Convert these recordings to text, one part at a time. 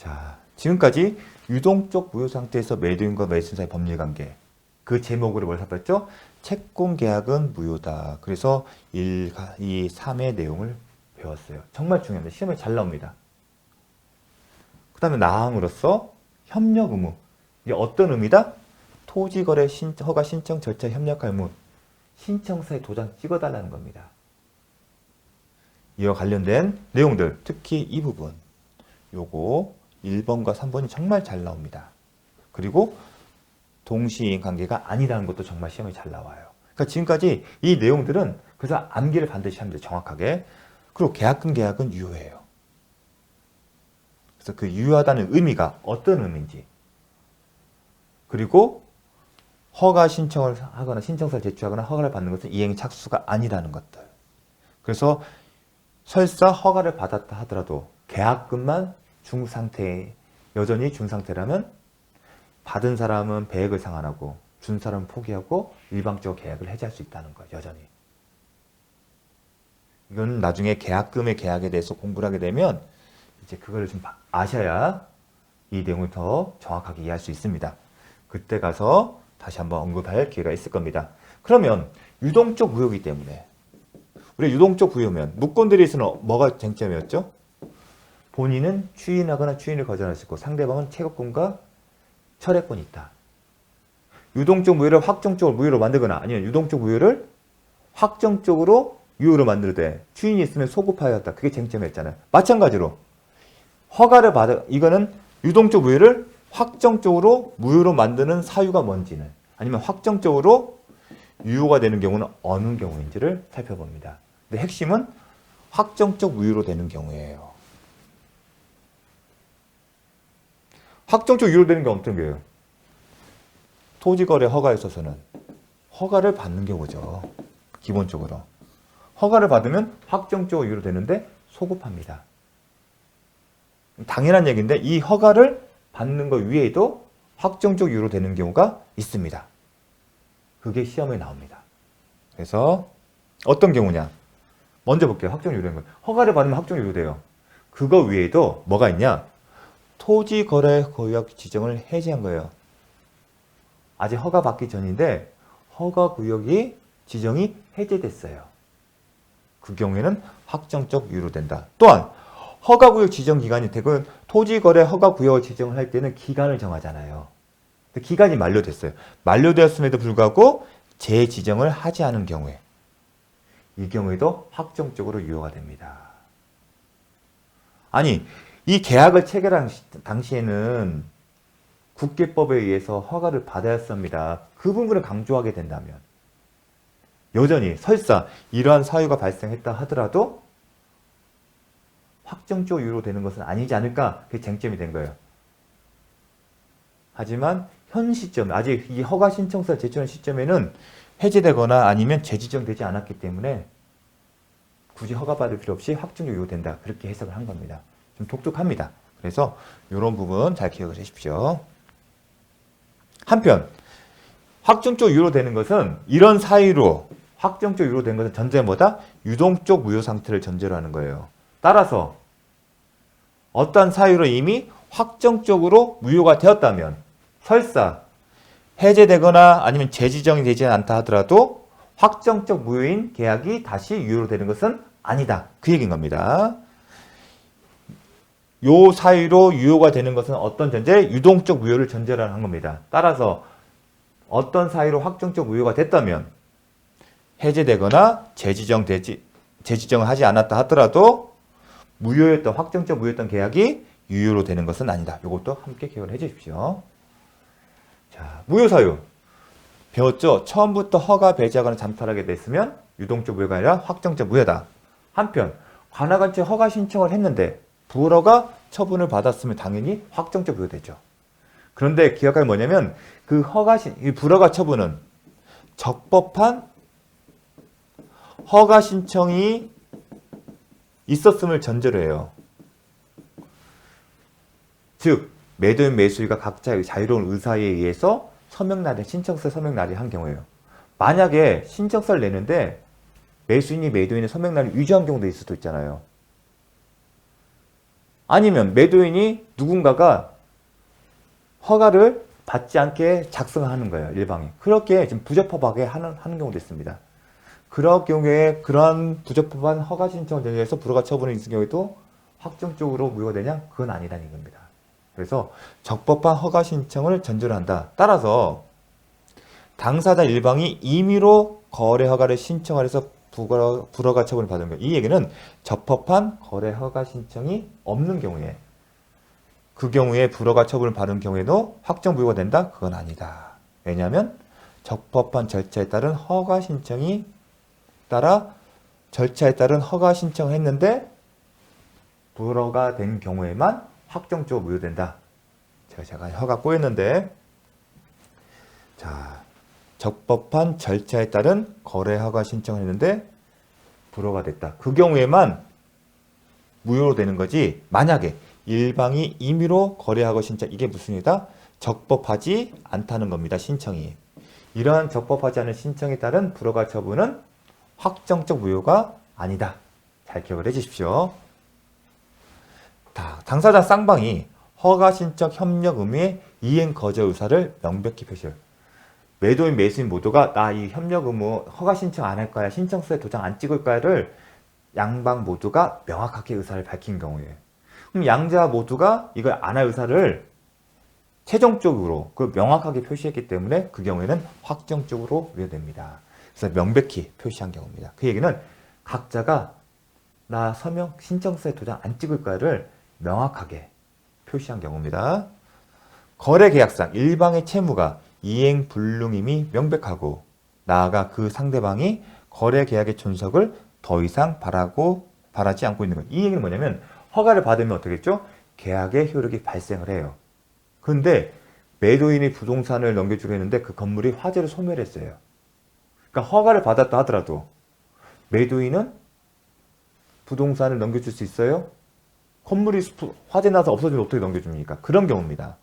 자, 지금까지 유동적 무효 상태에서 매도인과 매수인 사이 법률 관계. 그 제목으로 뭘 살폈죠? 채권 계약은 무효다. 그래서 1, 2, 3의 내용을 배웠어요. 정말 중요합니다. 시험에 잘 나옵니다. 그 다음에 나항으로서 협력 의무. 이게 어떤 의미다? 토지거래 허가 신청 절차 협력할 의무. 신청서에 도장 찍어달라는 겁니다. 이와 관련된 내용들, 특히 이 부분. 요거 1번과 3번이 정말 잘 나옵니다. 그리고 동시인 관계가 아니라는 것도 정말 시험에 잘 나와요. 그러니까 지금까지 이 내용들은 그래서 암기를 반드시 합니다. 정확하게. 그리고 계약금 계약은 유효해요. 그래서 그 유효하다는 의미가 어떤 의미인지, 그리고 허가 신청을 하거나 신청서를 제출하거나 허가를 받는 것은 이행 착수가 아니라는 것들. 그래서 설사 허가를 받았다 하더라도 계약금만 중상태, 여전히 중상태라면 받은 사람은 배액을 상환하고 준 사람은 포기하고 일방적으로 계약을 해지할 수 있다는 거예요. 여전히. 이건 나중에 계약금의 계약에 대해서 공부를 하게 되면 이제 그거를 좀 아셔야 이 내용을 더 정확하게 이해할 수 있습니다. 그때 가서 다시 한번 언급할 기회가 있을 겁니다. 그러면 유동적 무효이기 때문에 우리 유동적 부여면 무권들에서는 뭐가 쟁점이었죠? 본인은 추인하거나 추인을 거절할 수 있고 상대방은 채권과 철회권이 있다. 유동적 무효를 확정적으로 무효로 만들거나 아니면 유동적 무효를 확정적으로 유효로 만들 때 추인이 있으면 소급하였다. 그게 쟁점이었잖아요. 마찬가지로 허가를 이거는 유동적 무효를 확정적으로 무효로 만드는 사유가 뭔지는 아니면 확정적으로 유효가 되는 경우는 어느 경우인지를 살펴봅니다. 근데 핵심은 확정적 무효로 되는 경우예요. 확정적 유효로 되는 게 어떤 거예요? 토지거래 허가에 있어서는 허가를 받는 경우죠. 기본적으로. 허가를 받으면 확정적으로 유효로 되는데 소급합니다. 당연한 얘기인데 이 허가를 받는 것 위에도 확정적 유효로 되는 경우가 있습니다. 그게 시험에 나옵니다. 그래서 어떤 경우냐? 먼저 볼게요. 확정 유효된 거. 허가를 받으면 확정 유효돼요. 그거 위에도 뭐가 있냐? 토지거래구역 지정을 해제한 거예요. 아직 허가 받기 전인데 허가구역이 지정이 해제됐어요. 그 경우에는 확정적 유효된다. 또한 허가구역 지정 기간이 되고 토지거래 허가구역을 지정을 할 때는 기간을 정하잖아요. 기간이 만료됐어요. 만료되었음에도 불구하고 재지정을 하지 않은 경우에 이 경우에도 확정적으로 유효가 됩니다. 아니 이 계약을 체결한 당시에는 국계법에 의해서 허가를 받아야 합니다. 그 부분을 강조하게 된다면 여전히 설사 이러한 사유가 발생했다 하더라도 확정적으로 유효로 되는 것은 아니지 않을까? 그게 쟁점이 된 거예요. 하지만 현 시점, 아직 이 허가 신청서를 제출한 시점에는 해제되거나 아니면 재지정되지 않았기 때문에 굳이 허가받을 필요 없이 확정적으로 유효된다. 그렇게 해석을 한 겁니다. 좀 독특합니다. 그래서 이런 부분 잘 기억을 하십시오. 한편 확정적 유효되는 것은 이런 사유로 확정적 유효된 것은 전제는 뭐다? 유동적 무효 상태를 전제로 하는 거예요. 따라서 어떠한 사유로 이미 확정적으로 무효가 되었다면 설사 해제되거나 아니면 재지정이 되지 않다 하더라도 확정적 무효인 계약이 다시 유효로 되는 것은 아니다. 그 얘기인 겁니다. 요 사유로 유효가 되는 것은 어떤 전제? 유동적 무효를 전제로 한 겁니다. 따라서 어떤 사유로 확정적 무효가 됐다면 해제되거나 재지정을 하지 않았다 하더라도 무효였던 확정적 무효였던 계약이 유효로 되는 것은 아니다. 이것도 함께 기억을 해 주십시오. 자, 무효 사유 배웠죠? 처음부터 허가 배제하거나 잠탈하게 됐으면 유동적 무효가 아니라 확정적 무효다. 한편 관할관체 허가 신청을 했는데 불허가 처분을 받았으면 당연히 확정적 무효되죠. 그런데 기억할 게 뭐냐면 그 이 불허가 처분은 적법한 허가 신청이 있었음을 전제로 해요. 즉 매도인 매수인과 각자의 자유로운 의사에 의해서 신청서 서명 날이 경우예요. 만약에 신청서를 내는데 매수인이 매도인의 서명 날을 위조한 경우도 있을 수도 있잖아요. 아니면 매도인이 누군가가 허가를 받지 않게 작성하는 거예요. 일방이. 그렇게 좀 부적법하게 하는 경우도 있습니다. 그럴 경우에 그러한 부적법한 허가 신청을 대해서 불허가 처분이 있을 경우에도 확정적으로 무효가 되냐? 그건 아니라는 겁니다. 그래서 적법한 허가 신청을 전제로 한다. 따라서 당사자 일방이 임의로 거래 허가를 신청을 해서 불허가 처분을 받은 거예요. 이 얘기는 적법한 거래 허가 신청이 없는 경우에 그 경우에 불허가 처분을 받은 경우에도 확정 무효가 된다? 그건 아니다. 왜냐하면 적법한 절차에 따른 허가 신청이 절차에 따른 허가 신청을 했는데 불허가 된 경우에만 확정적으로 무효된다. 제가 허가 꼬였는데 자, 적법한 절차에 따른 거래 허가 신청을 했는데 불허가 됐다. 그 경우에만 무효로 되는 거지. 만약에 일방이 임의로 거래하고 신청, 이게 무슨 일이다? 적법하지 않다는 겁니다. 신청이. 이러한 적법하지 않은 신청에 따른 불허가 처분은 확정적 무효가 아니다. 잘 기억을 해주십시오. 당사자 쌍방이 허가 신청 협력 의무의 이행 거절 의사를 명백히 표시해요. 매도인 매수인 모두가 나 이 협력 의무 허가 신청 안 할 거야, 신청서에 도장 안 찍을 거야를 양방 모두가 명확하게 의사를 밝힌 경우에, 그럼 양자 모두가 이걸 안 할 의사를 최종적으로 명확하게 표시했기 때문에 그 경우에는 확정적으로 무효됩니다. 그래서 명백히 표시한 경우입니다. 그 얘기는 각자가 나 서명 신청서에 도장 안 찍을 거야를 명확하게 표시한 경우입니다. 거래계약상 일방의 채무가 이행 불능임이 명백하고 나아가 그 상대방이 거래계약의 존속을 더 이상 바라지 않고 있는 것. 이 얘기는 뭐냐면 허가를 받으면 어떻겠죠? 계약의 효력이 발생을 해요. 그런데 매도인이 부동산을 넘겨주려 했는데 그 건물이 화재로 소멸했어요. 그러니까 허가를 받았다 하더라도 매도인은 부동산을 넘겨줄 수 있어요? 건물이 화재 나서 없어지면 어떻게 넘겨줍니까? 그런 경우입니다.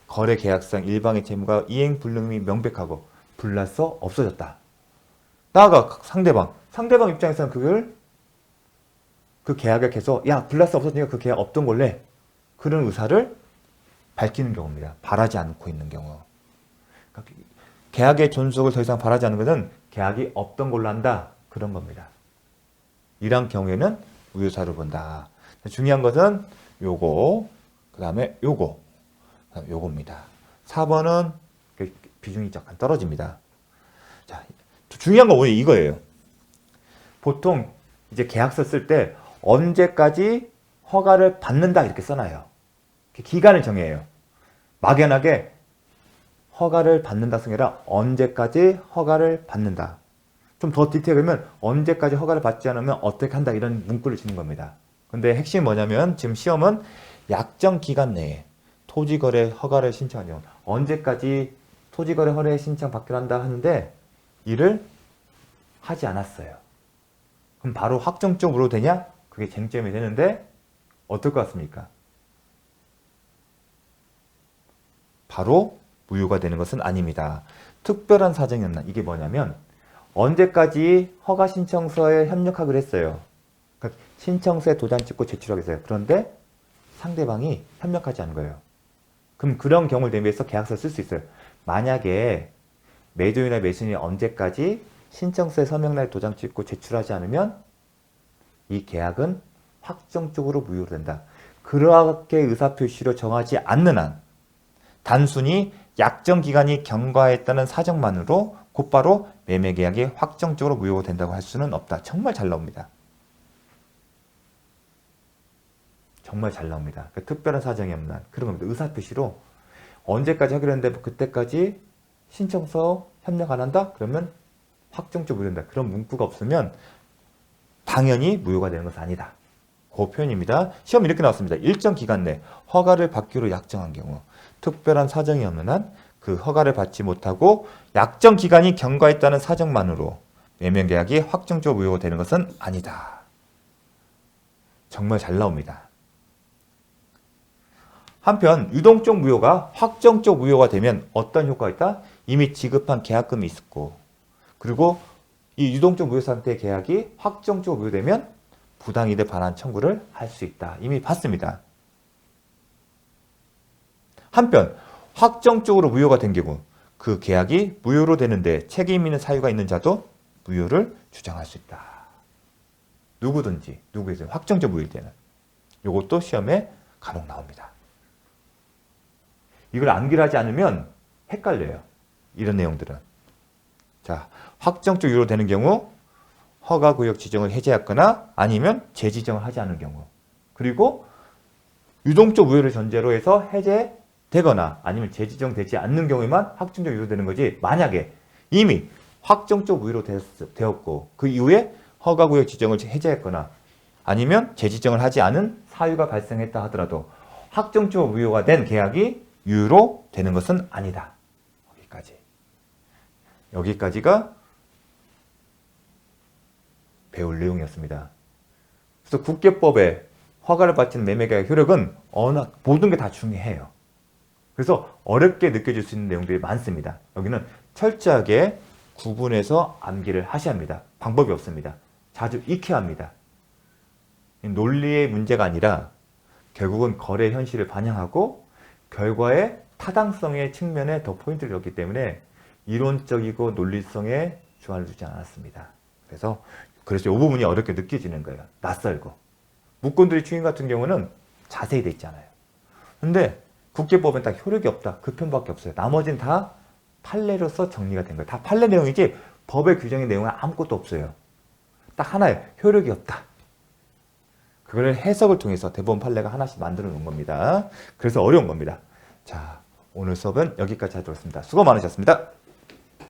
거래 계약상 일방의 채무가 이행 불능임이 명백하고 불나서 없어졌다. 나아가 상대방 입장에서는 그 계약을 계속 불나서 없어지니까 그 계약 없던 걸래. 그런 의사를 밝히는 경우입니다. 바라지 않고 있는 경우. 그러니까 계약의 존속을 더 이상 바라지 않는 것은 계약이 없던 걸로 한다. 그런 겁니다. 이런 경우에는 무효사로 본다. 중요한 것은 요거, 그 다음에 요겁니다. 4번은 비중이 약간 떨어집니다. 자, 중요한 건 오늘 이거예요. 보통 이제 계약서 쓸 때 언제까지 허가를 받는다 이렇게 써놔요. 기간을 정해요. 막연하게 허가를 받는다 쓴 게 아니라 언제까지 허가를 받는다. 좀 더 디테일하면 언제까지 허가를 받지 않으면 어떻게 한다 이런 문구를 주는 겁니다. 근데 핵심이 뭐냐면 지금 시험은 약정 기간 내에 토지거래 허가를 신청한 경우 언제까지 토지거래 허가를 신청 받기로 한다 하는데 이를 하지 않았어요. 그럼 바로 확정적으로 되냐? 그게 쟁점이 되는데 어떨 것 같습니까? 바로 무효가 되는 것은 아닙니다. 특별한 사정이 없나? 이게 뭐냐면 언제까지 허가 신청서에 협력하기로 했어요. 그러니까 신청서에 도장 찍고 제출하겠어요. 그런데 상대방이 협력하지 않은 거예요. 그럼 그런 경우를 대비해서 계약서를 쓸 수 있어요. 만약에 매도인이나 매수인이 언제까지 신청서에 서명날 도장 찍고 제출하지 않으면 이 계약은 확정적으로 무효로 된다. 그렇게 의사표시로 정하지 않는 한 단순히 약정 기간이 경과했다는 사정만으로 곧바로 매매 계약이 확정적으로 무효가 된다고 할 수는 없다. 정말 잘 나옵니다. 정말 잘 나옵니다. 그러니까 특별한 사정이 없는 한 그런 겁니다. 의사표시로 언제까지 하기로 했는데 그때까지 신청서 협력 안 한다? 그러면 확정적으로 무효된다. 그런 문구가 없으면 당연히 무효가 되는 것은 아니다. 그 표현입니다. 시험 이렇게 나왔습니다. 일정 기간 내 허가를 받기로 약정한 경우 특별한 사정이 없는 한 그 허가를 받지 못하고 약정 기간이 경과했다는 사정만으로 매매 계약이 확정적으로 무효가 되는 것은 아니다. 정말 잘 나옵니다. 한편 유동적 무효가 확정적 무효가 되면 어떤 효과가 있다? 이미 지급한 계약금이 있었고 그리고 이 유동적 무효 상태의 계약이 확정적으로 무효되면 부당이득 반환 청구를 할 수 있다. 이미 봤습니다. 한편 확정적으로 무효가 된 경우 그 계약이 무효로 되는데 책임 있는 사유가 있는 자도 무효를 주장할 수 있다. 누구든지 누구에서 확정적 무효일 때는 이것도 시험에 간혹 나옵니다. 이걸 암기하지 않으면 헷갈려요. 이런 내용들은. 자, 확정적 유효로 되는 경우 허가구역 지정을 해제하거나 아니면 재지정을 하지 않은 경우 그리고 유동적 무효를 전제로 해서 해제되거나 아니면 재지정되지 않는 경우에만 확정적 유효로 되는 거지 만약에 이미 확정적 무효로 되었고 그 이후에 허가구역 지정을 해제했거나 아니면 재지정을 하지 않은 사유가 발생했다 하더라도 확정적 무효가 된 계약이 유효로 되는 것은 아니다. 여기까지가 배울 내용이었습니다. 그래서 국계법에 허가를 받치는 매매계약 효력은 모든 게 다 중요해요. 그래서 어렵게 느껴질 수 있는 내용들이 많습니다. 여기는 철저하게 구분해서 암기를 하셔야 합니다. 방법이 없습니다. 자주 익혀야 합니다. 논리의 문제가 아니라 결국은 거래 현실을 반영하고 결과의 타당성의 측면에 더 포인트를 줬기 때문에 이론적이고 논리성에 주안을 두지 않았습니다. 그래서 이 부분이 어렵게 느껴지는 거예요. 낯설고. 무권들의 추인 같은 경우는 자세히 돼 있잖아요. 근데 국계법엔 딱 효력이 없다. 그 편밖에 없어요. 나머지는 다 판례로서 정리가 된 거예요. 다 판례 내용이지 법의 규정의 내용은 아무것도 없어요. 딱 하나예요. 효력이 없다. 그걸 해석을 통해서 대법원 판례가 하나씩 만들어 놓은 겁니다. 그래서 어려운 겁니다. 자, 오늘 수업은 여기까지 하도록 하겠습니다. 수고 많으셨습니다.